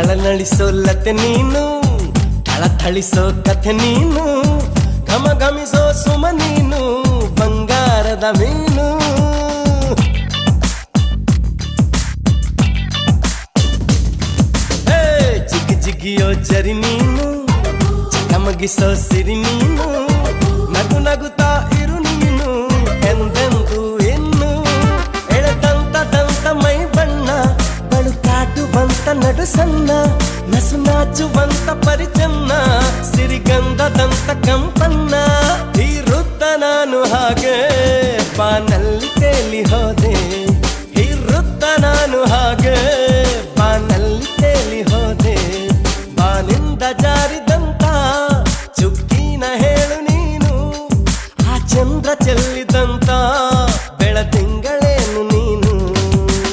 ಥಳನಳಿಸೋ ಲತೆ ನೀನು, ಥಳಿಸೋ ಕಥೆ ನೀನು, ಘಮ ಘಮಿಸೋ ಸುಮ ನೀನು, ಬಂಗಾರದ ಮೀನು. ಜಿಗಿ ಜಿಗಿಯೋ ಜರಿ ನೀನು, ಚಕಮಗಿಸೋ ಸಿರಿ ನೀನು, ನಗು ನಗುತ್ತಾ ಇರು ನೀನು ಎಂದೆಂದು ಇನ್ನು. ಎಳೆದಂತ ಮೈ ಬಣ್ಣ, ಬಳುಕಾಟುವಂತ ನಡು ಸಣ್ಣ, ನಸು ನಾಚುವಂತ ಪರಿಚನ್ನ, ಸಿರಿಗಂಧದಂತ ಕಂಪನ್ನ. ಈ ವೃತ್ತ ನಾನು ಹಾಗೆ ಬಾನಲ್ಲಿ ತೇಲಿ ಹೋದೆ.